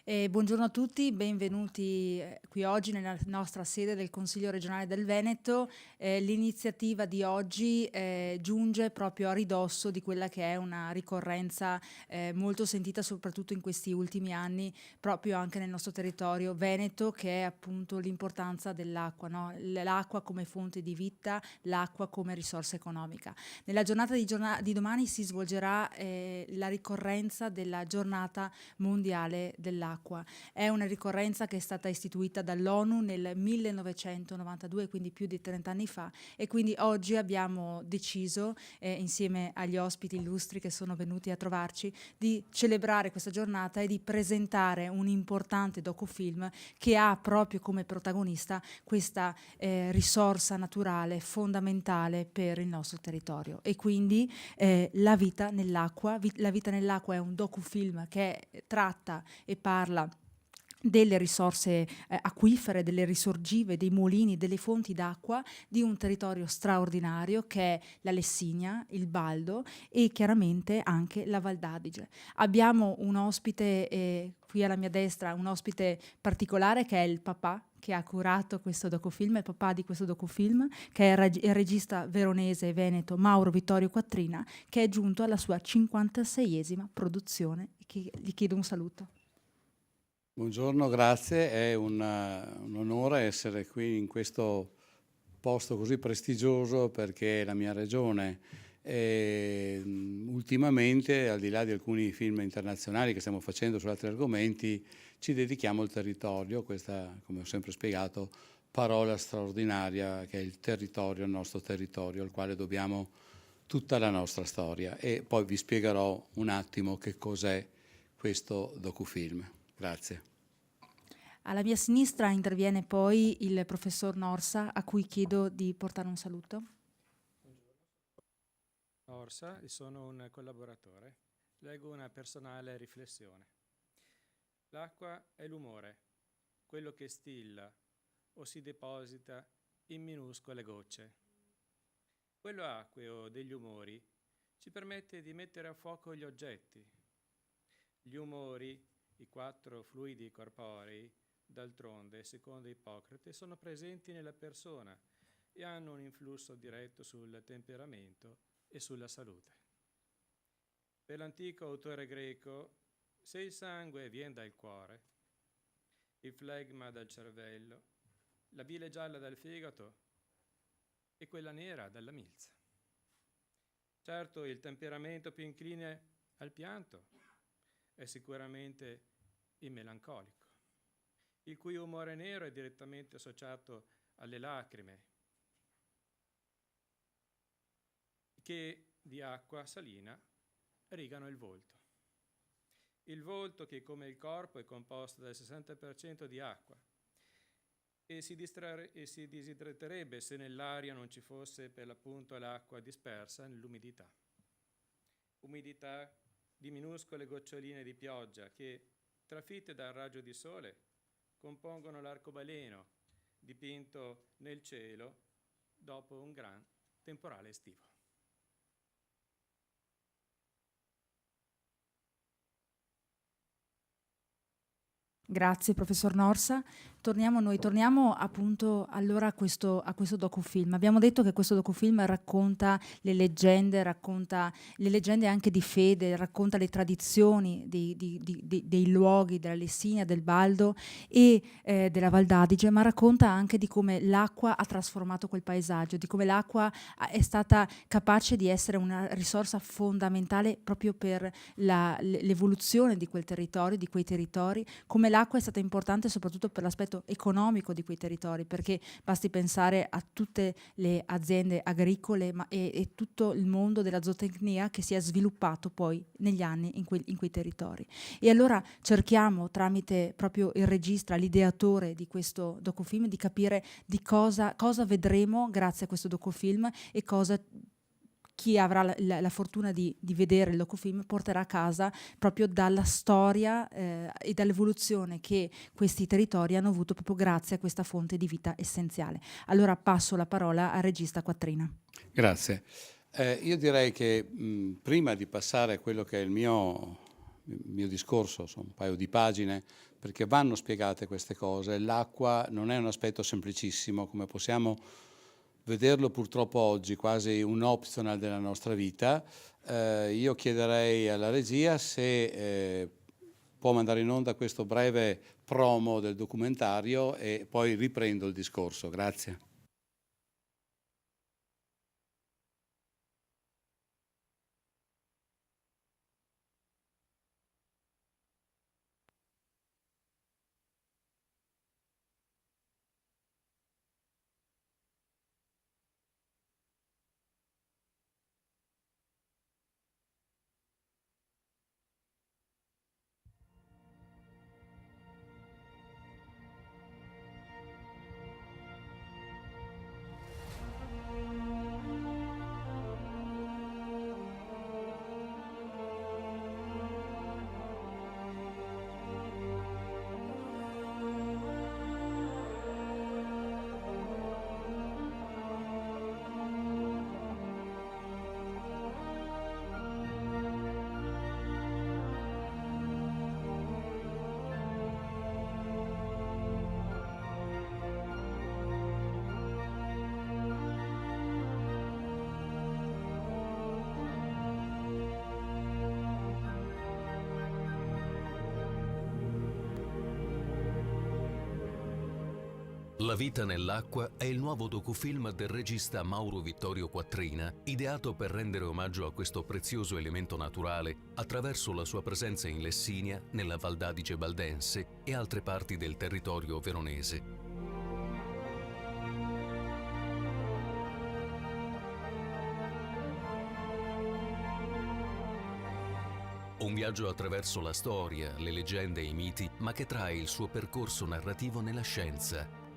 Buongiorno a tutti, benvenuti qui oggi nella nostra sede del Consiglio regionale del Veneto. L'iniziativa di oggi giunge proprio a ridosso di quella che è una ricorrenza molto sentita soprattutto in questi ultimi anni, proprio anche nel nostro territorio veneto, che è appunto l'importanza dell'acqua, no? L'acqua come fonte di vita, l'acqua come risorsa economica. Nella giornata di domani si svolgerà la ricorrenza della giornata mondiale dell'acqua. È una ricorrenza che è stata istituita dall'ONU nel 1992, quindi più di 30 anni fa, e quindi oggi abbiamo deciso, insieme agli ospiti illustri che sono venuti a trovarci, di celebrare questa giornata e di presentare un importante docufilm che ha proprio come protagonista questa risorsa naturale fondamentale per il nostro territorio. E quindi La vita nell'acqua. La vita nell'acqua è un docufilm che tratta e parla delle risorse acquifere, delle risorgive, dei mulini, delle fonti d'acqua di un territorio straordinario che è la Lessigna, il Baldo e chiaramente anche la Val d'Adige. Abbiamo un ospite qui alla mia destra, un ospite particolare che è il papà che ha curato questo docufilm, il papà di questo docufilm, che è il regista veronese e veneto Mauro Vittorio Quattrina, che è giunto alla sua 56esima produzione e che gli chiedo un saluto. Buongiorno, grazie. È un onore essere qui in questo posto così prestigioso perché è la mia regione. E, ultimamente, al di là di alcuni film internazionali che stiamo facendo su altri argomenti, ci dedichiamo al territorio, questa, come ho sempre spiegato, parola straordinaria che è il territorio, il nostro territorio, al quale dobbiamo tutta la nostra storia. E poi vi spiegherò un attimo che cos'è questo docufilm. Grazie. Alla mia sinistra interviene poi il professor Norsa, a cui chiedo di portare un saluto. Norsa e sono un collaboratore. Leggo una personale riflessione. L'acqua è l'umore, quello che stilla o si deposita in minuscole gocce. Quello acqueo degli umori ci permette di mettere a fuoco gli oggetti. Gli umori, i 4 fluidi corporei, d'altronde, secondo Ippocrate, sono presenti nella persona e hanno un influsso diretto sul temperamento e sulla salute. Per l'antico autore greco, se il sangue viene dal cuore, il flegma dal cervello, la bile gialla dal fegato e quella nera dalla milza. Certo, il temperamento più incline al pianto è sicuramente il melancolico, il cui umore nero è direttamente associato alle lacrime, che di acqua salina rigano il volto. Il volto che, come il corpo, è composto dal 60% di acqua e si disidraterebbe se nell'aria non ci fosse per l'appunto l'acqua dispersa nell'umidità. Umidità di minuscole goccioline di pioggia che, trafitte dal raggio di sole, compongono l'arcobaleno dipinto nel cielo dopo un gran temporale estivo. Grazie professor Norsa. Torniamo appunto allora a questo docufilm. Abbiamo detto che questo docufilm racconta le leggende anche di fede, racconta le tradizioni dei luoghi, della Lessigna, del Baldo e della Val d'Adige, ma racconta anche di come l'acqua ha trasformato quel paesaggio, di come l'acqua è stata capace di essere una risorsa fondamentale proprio per l'evoluzione di quel territorio, di quei territori, come l'acqua è stata importante soprattutto per l'aspetto economico di quei territori, perché basti pensare a tutte le aziende agricole e tutto il mondo della zootecnia che si è sviluppato poi negli anni in quei territori. E allora cerchiamo, tramite proprio il regista, l'ideatore di questo docufilm, di capire di cosa vedremo grazie a questo docufilm e cosa chi avrà la fortuna di vedere il docufilm porterà a casa proprio dalla storia e dall'evoluzione che questi territori hanno avuto proprio grazie a questa fonte di vita essenziale. Allora passo la parola al regista Quattrina. Grazie. Io direi che prima di passare a quello che è il mio mio discorso, sono un paio di pagine, perché vanno spiegate queste cose. L'acqua non è un aspetto semplicissimo, come possiamo vederlo purtroppo oggi, quasi un optional della nostra vita. Io chiederei alla regia se può mandare in onda questo breve promo del documentario e poi riprendo il discorso. Grazie. La vita nell'acqua è il nuovo docufilm del regista Mauro Vittorio Quattrina, ideato per rendere omaggio a questo prezioso elemento naturale attraverso la sua presenza in Lessinia, nella Val d'Adige valdense e altre parti del territorio veronese. Un viaggio attraverso la storia, le leggende e i miti, ma che trae il suo percorso narrativo nella scienza.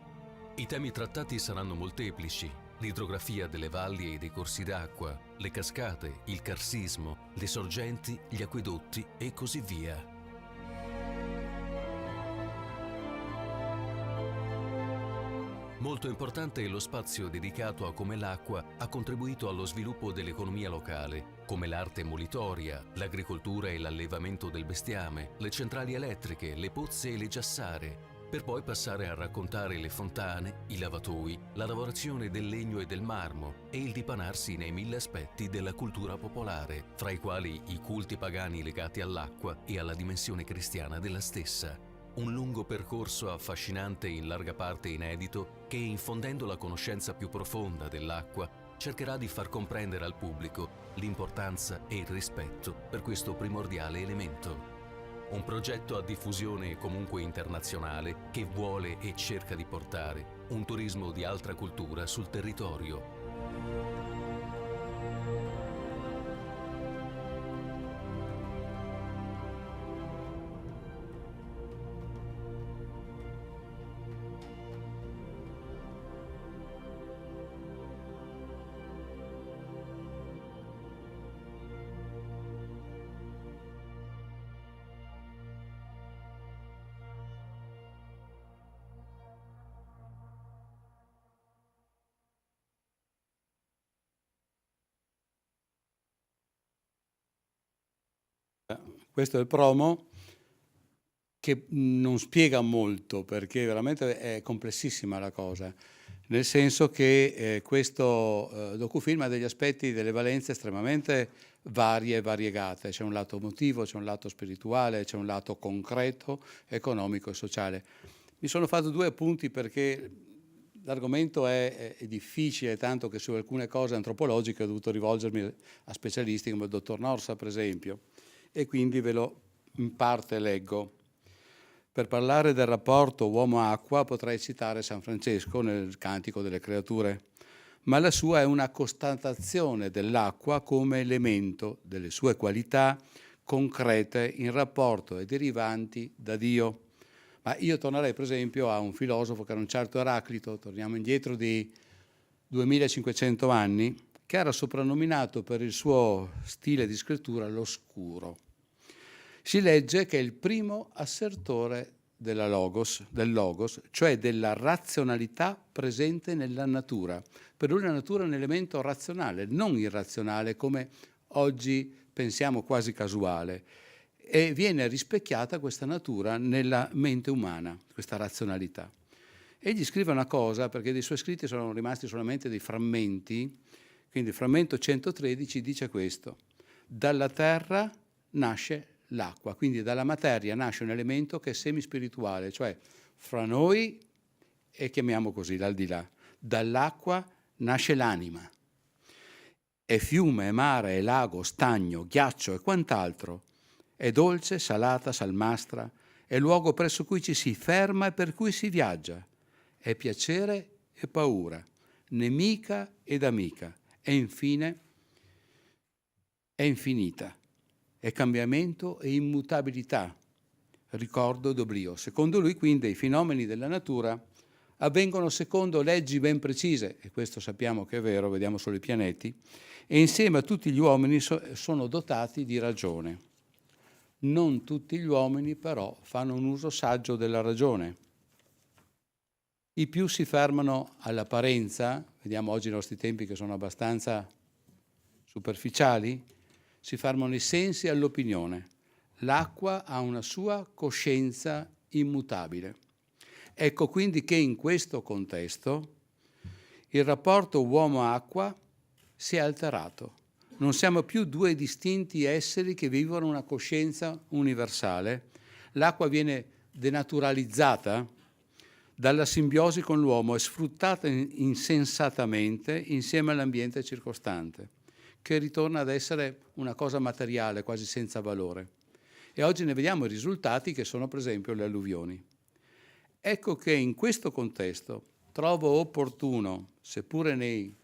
I temi trattati saranno molteplici: l'idrografia delle valli e dei corsi d'acqua, le cascate, il carsismo, le sorgenti, gli acquedotti e così via. Molto importante è lo spazio dedicato a come l'acqua ha contribuito allo sviluppo dell'economia locale, come l'arte molitoria, l'agricoltura e l'allevamento del bestiame, le centrali elettriche, le pozze e le giassare, per poi passare a raccontare le fontane, i lavatoi, la lavorazione del legno e del marmo e il dipanarsi nei 1000 aspetti della cultura popolare, fra i quali i culti pagani legati all'acqua e alla dimensione cristiana della stessa. Un lungo percorso affascinante e in larga parte inedito che, infondendo la conoscenza più profonda dell'acqua, cercherà di far comprendere al pubblico l'importanza e il rispetto per questo primordiale elemento. Un progetto a diffusione comunque internazionale che vuole e cerca di portare un turismo di altra cultura sul territorio. Questo è il promo, che non spiega molto perché veramente è complessissima la cosa, nel senso che questo docufilm ha degli aspetti, delle valenze estremamente varie e variegate. C'è un lato emotivo, c'è un lato spirituale, c'è un lato concreto, economico e sociale. Mi sono fatto 2 appunti perché l'argomento è difficile, tanto che su alcune cose antropologiche ho dovuto rivolgermi a specialisti come il dottor Norsa, per esempio, e quindi ve lo in parte leggo. Per parlare del rapporto uomo-acqua potrei citare San Francesco nel Cantico delle Creature, ma la sua è una constatazione dell'acqua come elemento delle sue qualità concrete in rapporto ai derivanti da Dio. Ma io tornerei per esempio a un filosofo che era un certo Eraclito, torniamo indietro di 2500 anni, che era soprannominato per il suo stile di scrittura l'oscuro. Si legge che è il primo assertore del logos, cioè della razionalità presente nella natura. Per lui la natura è un elemento razionale, non irrazionale come oggi pensiamo quasi casuale. e viene rispecchiata questa natura nella mente umana, questa razionalità. Egli scrive una cosa, perché dei suoi scritti sono rimasti solamente dei frammenti, quindi il frammento 113 dice questo: dalla terra nasce l'acqua, quindi dalla materia nasce un elemento che è semispirituale, cioè fra noi, e chiamiamo così l'aldilà, dall'acqua nasce l'anima. È fiume, è mare, è lago, stagno, ghiaccio e quant'altro. È dolce, salata, salmastra, è luogo presso cui ci si ferma e per cui si viaggia. È piacere e paura, nemica ed amica, e infine è infinita, è cambiamento e immutabilità, ricordo ed oblio. Secondo lui, quindi, i fenomeni della natura avvengono secondo leggi ben precise, e questo sappiamo che è vero, vediamo solo i pianeti, e insieme a tutti gli uomini sono dotati di ragione. Non tutti gli uomini però fanno un uso saggio della ragione. I più si fermano all'apparenza, vediamo oggi i nostri tempi che sono abbastanza superficiali, si fermano ai sensi e all'opinione. L'acqua ha una sua coscienza immutabile. Ecco quindi che in questo contesto il rapporto uomo-acqua si è alterato. Non siamo più due distinti esseri che vivono una coscienza universale. L'acqua viene denaturalizzata dalla simbiosi con l'uomo e sfruttata insensatamente insieme all'ambiente circostante, che ritorna ad essere una cosa materiale, quasi senza valore. E oggi ne vediamo i risultati, che sono per esempio le alluvioni. Ecco che in questo contesto trovo opportuno, seppure nei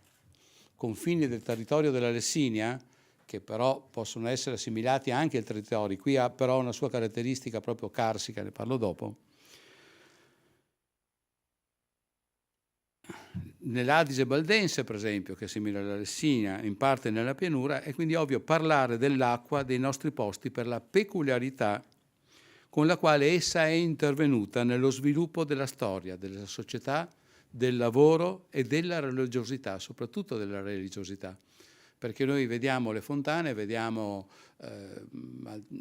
confini del territorio della Lessinia, che però possono essere assimilati anche ai territori, qui ha però una sua caratteristica proprio carsica, ne parlo dopo, nell'Adige Baldense, per esempio, che è simile alla Lessinia, in parte nella pianura, è quindi ovvio parlare dell'acqua dei nostri posti per la peculiarità con la quale essa è intervenuta nello sviluppo della storia, della società, del lavoro e della religiosità, soprattutto della religiosità. Perché noi vediamo le fontane, vediamo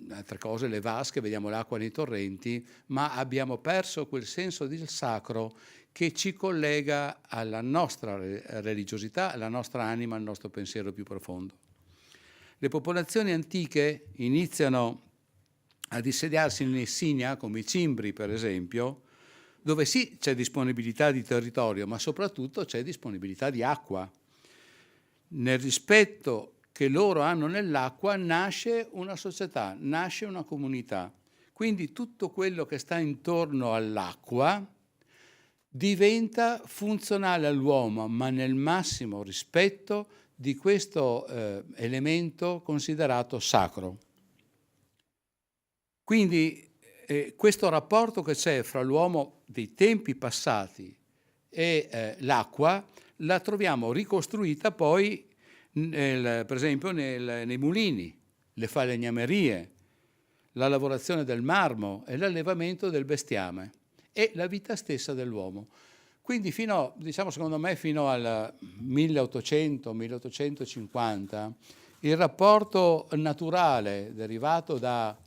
altre cose, le vasche, vediamo l'acqua nei torrenti, ma abbiamo perso quel senso del sacro che ci collega alla nostra religiosità, alla nostra anima, al nostro pensiero più profondo. Le popolazioni antiche iniziano ad insediarsi in Lessinia, come i Cimbri per esempio, dove sì c'è disponibilità di territorio, ma soprattutto c'è disponibilità di acqua. Nel rispetto che loro hanno nell'acqua nasce una società, nasce una comunità. Quindi tutto quello che sta intorno all'acqua diventa funzionale all'uomo, ma nel massimo rispetto di questo elemento considerato sacro. Quindi questo rapporto che c'è fra l'uomo dei tempi passati e l'acqua la troviamo ricostruita poi, per esempio, nei mulini, le falegnamerie, la lavorazione del marmo e l'allevamento del bestiame e la vita stessa dell'uomo. Quindi secondo me fino al 1800-1850 il rapporto naturale derivato da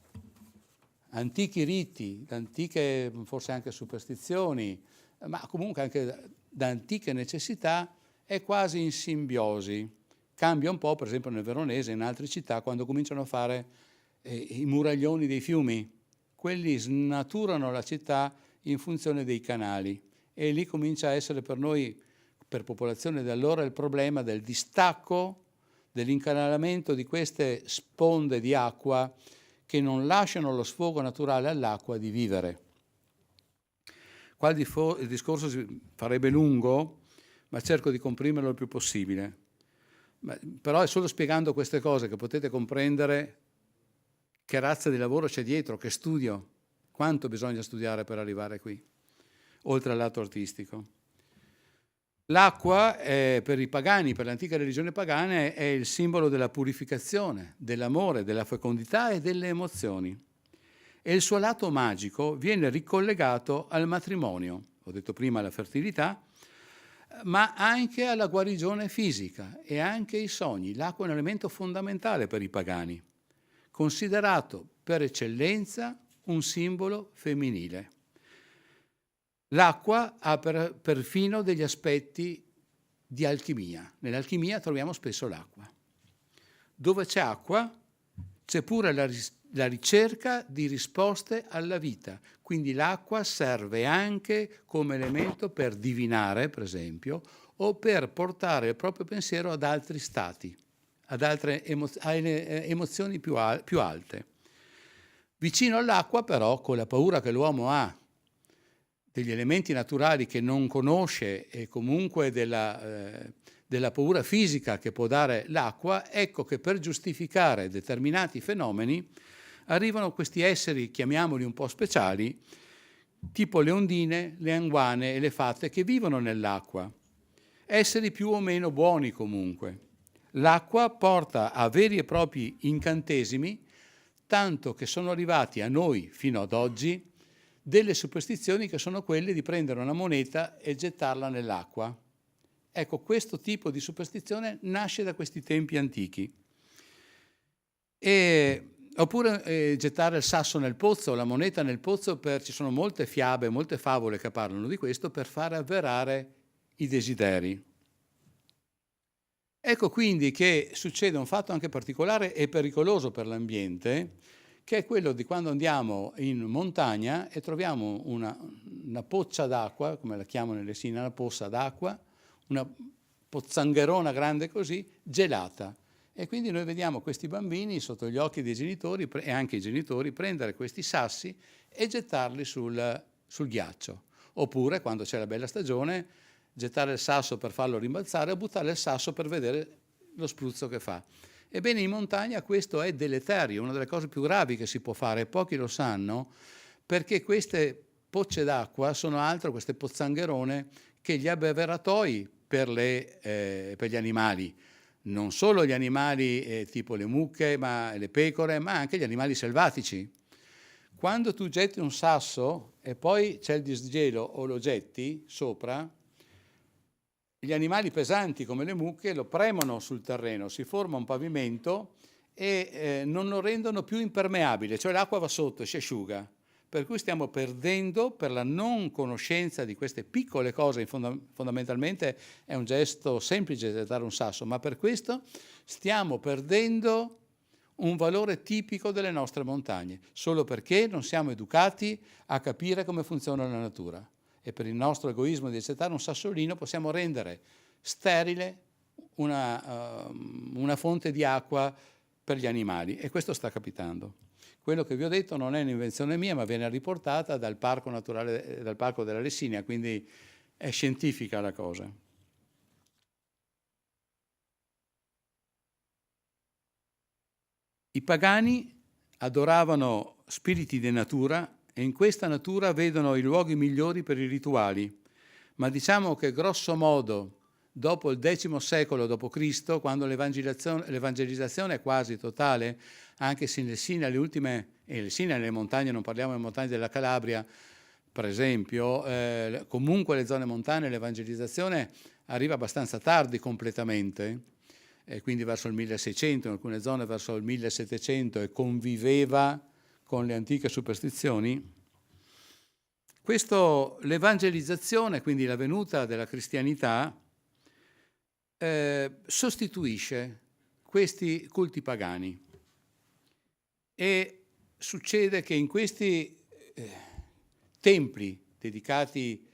antichi riti, da antiche forse anche superstizioni, ma comunque anche da antiche necessità, è quasi in simbiosi. Cambia un po', per esempio nel Veronese, in altre città, quando cominciano a fare i muraglioni dei fiumi. Quelli snaturano la città in funzione dei canali e lì comincia a essere per noi, per popolazione di allora, il problema del distacco, dell'incanalamento di queste sponde di acqua che non lasciano lo sfogo naturale all'acqua di vivere. Qua il discorso si farebbe lungo, ma cerco di comprimerlo il più possibile. Però è solo spiegando queste cose che potete comprendere che razza di lavoro c'è dietro, che studio, quanto bisogna studiare per arrivare qui, oltre al lato artistico. L'acqua per i pagani, per l'antica religione pagana, è il simbolo della purificazione, dell'amore, della fecondità e delle emozioni. E il suo lato magico viene ricollegato al matrimonio, ho detto prima alla fertilità, ma anche alla guarigione fisica e anche ai sogni. L'acqua è un elemento fondamentale per i pagani, considerato per eccellenza un simbolo femminile. L'acqua ha perfino degli aspetti di alchimia. Nell'alchimia troviamo spesso l'acqua. Dove c'è acqua c'è pure la ricerca di risposte alla vita. Quindi l'acqua serve anche come elemento per divinare, per esempio, o per portare il proprio pensiero ad altri stati, ad altre emozioni più alte. Vicino all'acqua, però, con la paura che l'uomo ha degli elementi naturali che non conosce e comunque della paura fisica che può dare l'acqua, ecco che per giustificare determinati fenomeni arrivano questi esseri, chiamiamoli un po' speciali, tipo le ondine, le anguane e le fatte che vivono nell'acqua. Esseri più o meno buoni comunque. L'acqua porta a veri e propri incantesimi, tanto che sono arrivati a noi fino ad oggi delle superstizioni che sono quelle di prendere una moneta e gettarla nell'acqua. Ecco, questo tipo di superstizione nasce da questi tempi antichi. Oppure gettare il sasso nel pozzo, la moneta nel pozzo, ci sono molte fiabe, molte favole che parlano di questo per far avverare i desideri. Ecco quindi che succede un fatto anche particolare e pericoloso per l'ambiente, che è quello di quando andiamo in montagna e troviamo una poccia d'acqua, come la chiamano nelle Sine, una pozza d'acqua, una pozzangherona grande così, gelata. E quindi noi vediamo questi bambini sotto gli occhi dei genitori e anche i genitori prendere questi sassi e gettarli sul ghiaccio. Oppure, quando c'è la bella stagione, gettare il sasso per farlo rimbalzare o buttare il sasso per vedere lo spruzzo che fa. Ebbene, in montagna questo è deleterio, una delle cose più gravi che si può fare, pochi lo sanno, perché queste pocce d'acqua sono altro, queste pozzangherone, che gli abbeveratoi per gli animali, non solo gli animali tipo le mucche, le pecore, ma anche gli animali selvatici. Quando tu getti un sasso e poi c'è il disgelo o lo getti sopra, gli animali pesanti come le mucche lo premono sul terreno, si forma un pavimento e non lo rendono più impermeabile, cioè l'acqua va sotto e si asciuga. Per cui stiamo perdendo, per la non conoscenza di queste piccole cose, fondamentalmente è un gesto semplice gettare un sasso, ma per questo stiamo perdendo un valore tipico delle nostre montagne, solo perché non siamo educati a capire come funziona la natura. E per il nostro egoismo di gettare un sassolino possiamo rendere sterile una fonte di acqua per gli animali, e questo sta capitando. Quello che vi ho detto non è un'invenzione mia, ma viene riportata dal Parco Naturale, dal Parco della Lessinia, quindi è scientifica la cosa. I pagani adoravano spiriti di natura e in questa natura vedono i luoghi migliori per i rituali, ma diciamo che grosso modo dopo il X secolo d.C., quando l'evangelizzazione è quasi totale, anche se le Sine, le ultime, e le Sine nelle montagne, non parliamo delle montagne della Calabria, per esempio, comunque le zone montane l'evangelizzazione arriva abbastanza tardi completamente, quindi verso il 1600, in alcune zone verso il 1700, e conviveva con le antiche superstizioni. L'evangelizzazione, quindi la venuta della cristianità, sostituisce questi culti pagani, e succede che in questi templi dedicati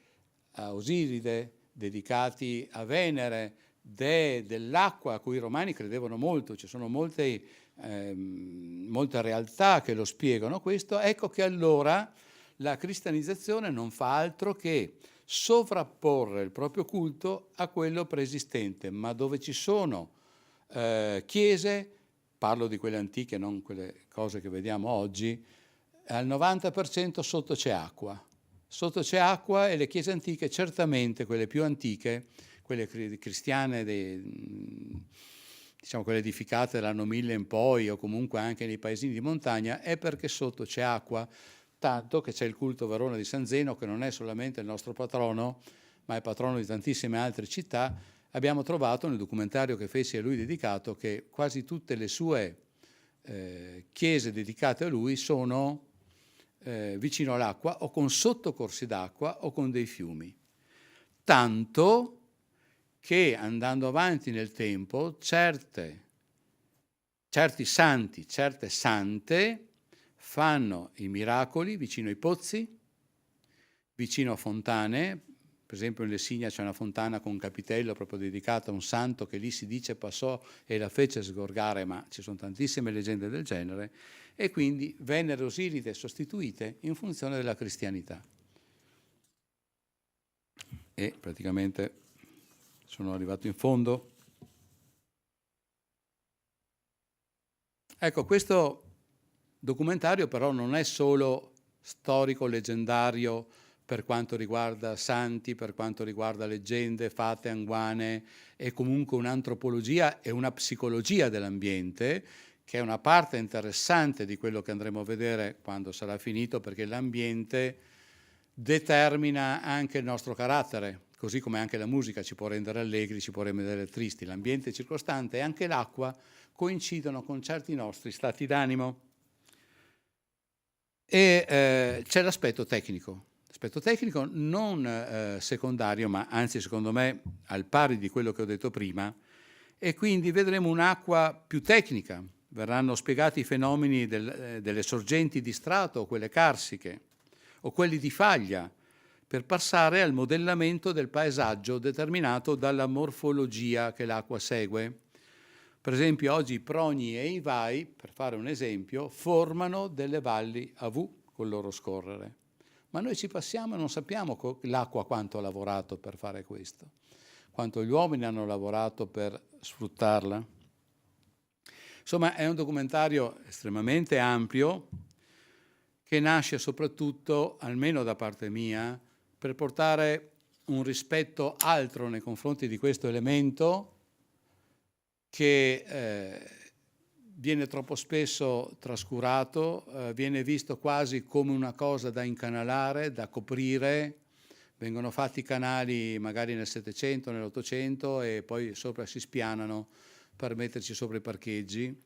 a Osiride, dedicati a Venere, dee dell'acqua, a cui i romani credevano molto, ci sono molte realtà che lo spiegano questo, ecco che allora la cristianizzazione non fa altro che sovrapporre il proprio culto a quello preesistente, ma dove ci sono chiese, parlo di quelle antiche, non quelle cose che vediamo oggi, al 90% sotto c'è acqua. Sotto c'è acqua, e le chiese antiche, certamente quelle più antiche, quelle cristiane, diciamo quelle edificate dall'anno 1000 in poi, o comunque anche nei paesini di montagna, è perché sotto c'è acqua, tanto che c'è il culto Verona di San Zeno, che non è solamente il nostro patrono, ma è patrono di tantissime altre città. Abbiamo trovato nel documentario che feci a lui dedicato che quasi tutte le sue chiese dedicate a lui sono vicino all'acqua o con sottocorsi d'acqua o con dei fiumi. Tanto che andando avanti nel tempo certi santi, certe sante fanno i miracoli vicino ai pozzi, vicino a fontane. Per esempio in Lessigna c'è una fontana con un capitello proprio dedicato a un santo che lì si dice passò e la fece sgorgare, ma ci sono tantissime leggende del genere, e quindi vennero Osiride sostituite in funzione della cristianità. E praticamente sono arrivato in fondo. Ecco, questo documentario però non è solo storico, leggendario, per quanto riguarda santi, per quanto riguarda leggende, fate, anguane, è comunque un'antropologia e una psicologia dell'ambiente, che è una parte interessante di quello che andremo a vedere quando sarà finito, perché l'ambiente determina anche il nostro carattere, così come anche la musica ci può rendere allegri, ci può rendere tristi. L'ambiente circostante e anche l'acqua coincidono con certi nostri stati d'animo. E c'è l'aspetto tecnico. L'aspetto tecnico non secondario, ma anzi secondo me al pari di quello che ho detto prima, e quindi vedremo un'acqua più tecnica. Verranno spiegati i fenomeni delle sorgenti di strato, o quelle carsiche, o quelli di faglia, per passare al modellamento del paesaggio determinato dalla morfologia che l'acqua segue. Per esempio oggi i Progni e i Vai, per fare un esempio, formano delle valli a V col loro scorrere. Ma noi ci passiamo e non sappiamo l'acqua quanto ha lavorato per fare questo, quanto gli uomini hanno lavorato per sfruttarla. Insomma, è un documentario estremamente ampio che nasce soprattutto, almeno da parte mia, per portare un rispetto altro nei confronti di questo elemento che viene troppo spesso trascurato, viene visto quasi come una cosa da incanalare, da coprire. Vengono fatti canali magari nel Settecento, nell'Ottocento e poi sopra si spianano per metterci sopra i parcheggi.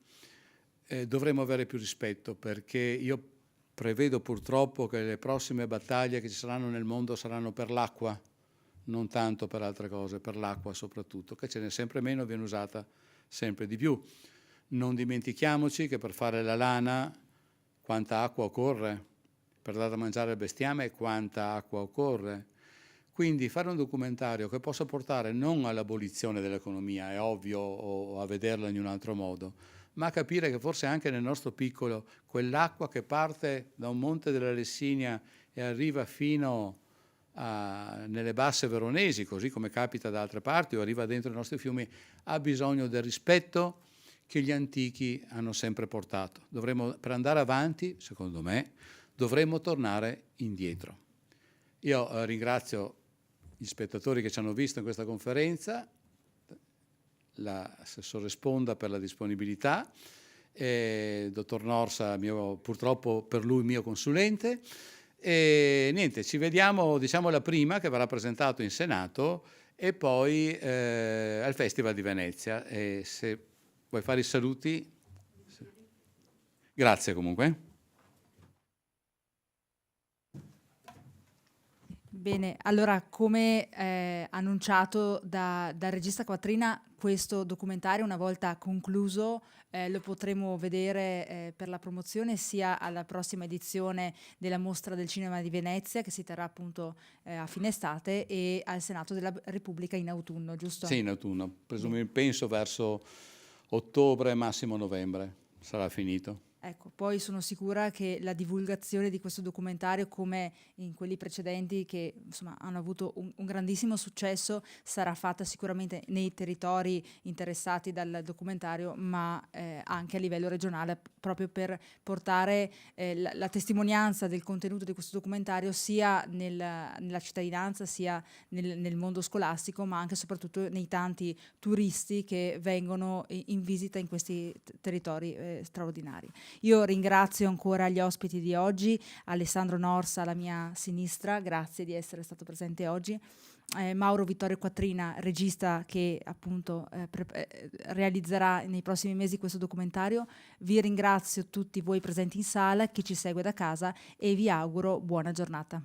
Dovremmo avere più rispetto, perché io prevedo purtroppo che le prossime battaglie che ci saranno nel mondo saranno per l'acqua, non tanto per altre cose, per l'acqua soprattutto, che ce n'è sempre meno, viene usata sempre di più. Non dimentichiamoci che per fare la lana quanta acqua occorre, per dare da mangiare al bestiame quanta acqua occorre. Quindi fare un documentario che possa portare non all'abolizione dell'economia, è ovvio, o a vederla in un altro modo, ma a capire che forse anche nel nostro piccolo quell'acqua che parte da un monte della Lessinia e arriva fino nelle basse veronesi, così come capita da altre parti, o arriva dentro i nostri fiumi, ha bisogno del rispetto che gli antichi hanno sempre portato. Per andare avanti, secondo me, dovremmo tornare indietro. Io ringrazio gli spettatori che ci hanno visto in questa conferenza, l'assessore Sponda per la disponibilità, il dottor Norsa, purtroppo per lui mio consulente, e niente, ci vediamo, diciamo, la prima che verrà presentato in Senato e poi al Festival di Venezia. E se vuoi fare i saluti? Grazie comunque. Bene, allora come annunciato dal regista Quattrina, questo documentario una volta concluso lo potremo vedere per la promozione sia alla prossima edizione della Mostra del Cinema di Venezia, che si terrà appunto a fine estate, e al Senato della Repubblica in autunno, giusto? Sì, in autunno, penso verso ottobre, massimo novembre sarà finito. Ecco, poi sono sicura che la divulgazione di questo documentario, come in quelli precedenti che insomma hanno avuto un grandissimo successo, sarà fatta sicuramente nei territori interessati dal documentario, ma anche a livello regionale, proprio per portare la testimonianza del contenuto di questo documentario sia nella cittadinanza, sia nel mondo scolastico, ma anche e soprattutto nei tanti turisti che vengono in visita in questi territori straordinari. Io ringrazio ancora gli ospiti di oggi, Alessandro Norsa alla mia sinistra, grazie di essere stato presente oggi. Mauro Vittorio Quattrina, regista che appunto realizzerà nei prossimi mesi questo documentario. Vi ringrazio tutti voi presenti in sala, chi ci segue da casa, e vi auguro buona giornata.